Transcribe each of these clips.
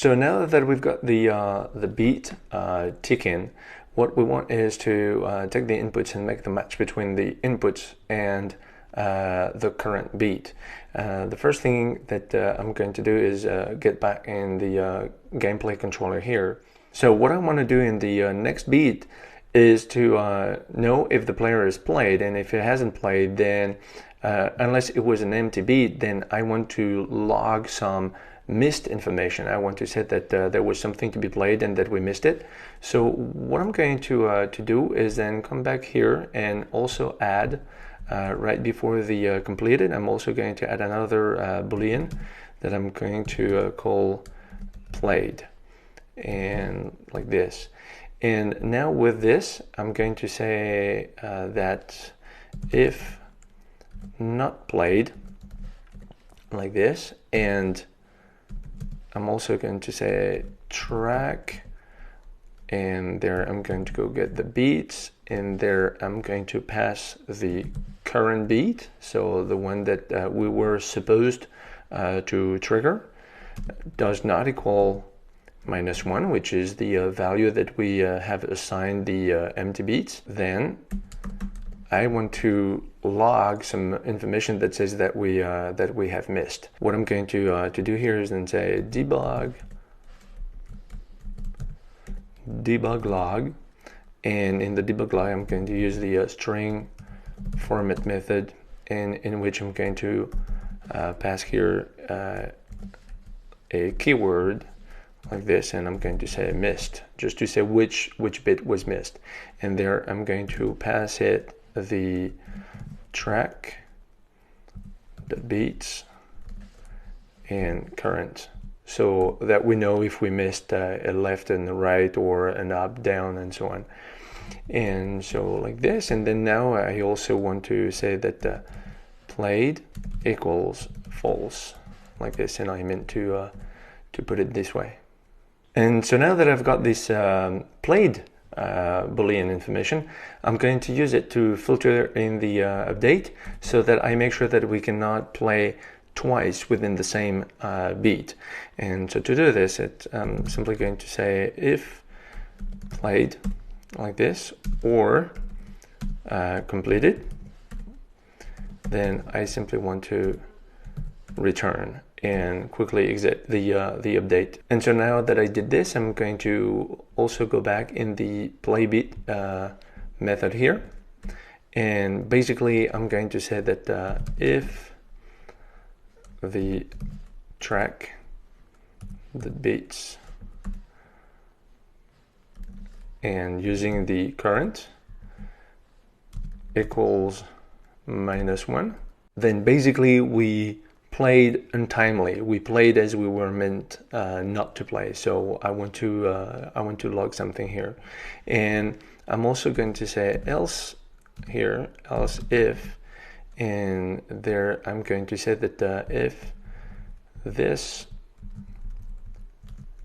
So now that we've got the beat ticking, what we want is to take the inputs and make the match between the inputs and the current beat. The first thing that I'm going to do is get back in the gameplay controller here. So what I want to do in the next beat is to know if the player has played, and if it hasn't played, then unless it was an empty beat, then I want to log some missed information. I want to say that there was something to be played and that we missed it. So what I'm going to do is then come back here and also add right before the completed, I'm also going to add another boolean that I'm going to call played, and like this. And now with this, I'm going to say that if not played, like this, and I'm also going to say track, and there I'm going to go get the beats, and there I'm going to pass the current beat, so the one that we were supposed to trigger does not equal -1, which is the value that we have assigned the empty beats. Then I want to log some information that says that we have missed. What I'm going to do here is then say debug log, and in the debug log I'm going to use the string format method, in which I'm going to pass here a keyword like this, and I'm going to say missed, just to say which bit was missed. And there I'm going to pass it the track, the beats, and current, so that we know if we missed a left and a right, or an up, down, and so on. And so like this, and then now I also want to say that played equals false, like this, and I meant to put it this way. And so now that I've got this played Boolean information, I'm going to use it to filter in the update, so that I make sure that we cannot play twice within the same beat. And so to do this, I'm simply going to say if played, like this, or completed, then I simply want to return and quickly exit the update. And so now that I did this, I'm going to also go back in the playBeat method here, and basically I'm going to say that if the track, the beats, and using the current equals -1, then basically we played untimely. We played as we were meant not to play. So I want to log something here, and I'm also going to say else here, else if, and there I'm going to say that if this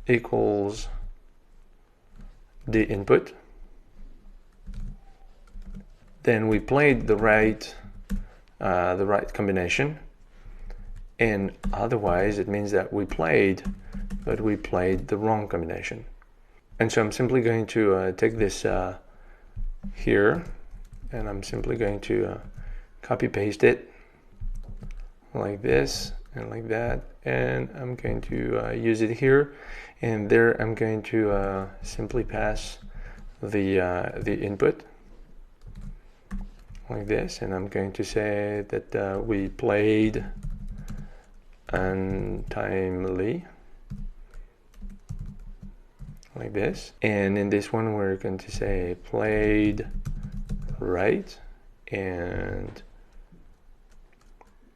equals the input, then we played the right combination, and otherwise it means that we played, but we played the wrong combination. And so I'm simply going to take this here, and I'm simply going to copy paste it like this and like that, and I'm going to use it here, and there I'm going to simply pass the input like this, and I'm going to say that we played untimely, like this, and in this one we're going to say played right, and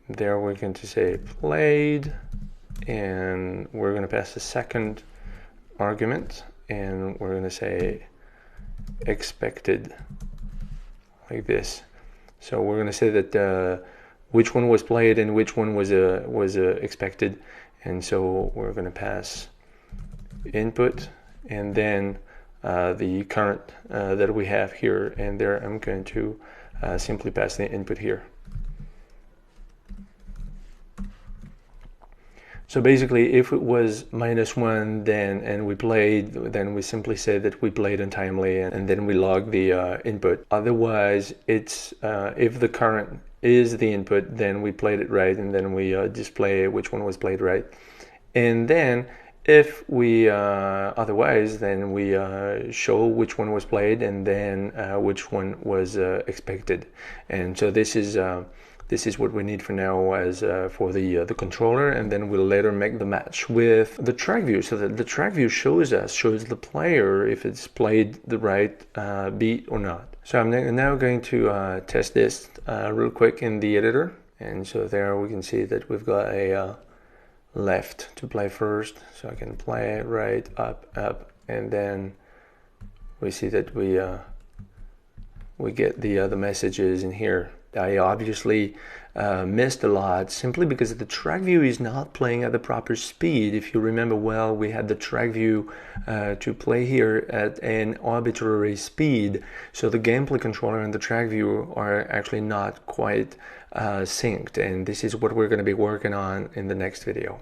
there we're going to say played, and we're going to pass the second argument, and we're going to say expected, like this. So we're going to say that which one was played and which one was expected, and so we're going to pass input, and then the current that we have here, and there I'm going to simply pass the input here. So basically, if it was -1, then and we played, then we simply say that we played untimely, and then we log the input. Otherwise, it's if the current is the input, then we played it right, and then we display which one was played right. And then if we otherwise, then we show which one was played, and then which one was expected. And so this is what we need for now as for the controller, and then we'll later make the match with the track view, so that the track view shows the player if it's played the right beat or not. So I'm now going to test this real quick in the editor, and so there we can see that we've got a left to play first, so I can play it right, up, and then we see that we get the messages in here. I obviously missed a lot simply because the track view is not playing at the proper speed. If you remember well, we had the track view to play here at an arbitrary speed, so the gameplay controller and the track view are actually not quite synced, and this is what we're going to be working on in the next video.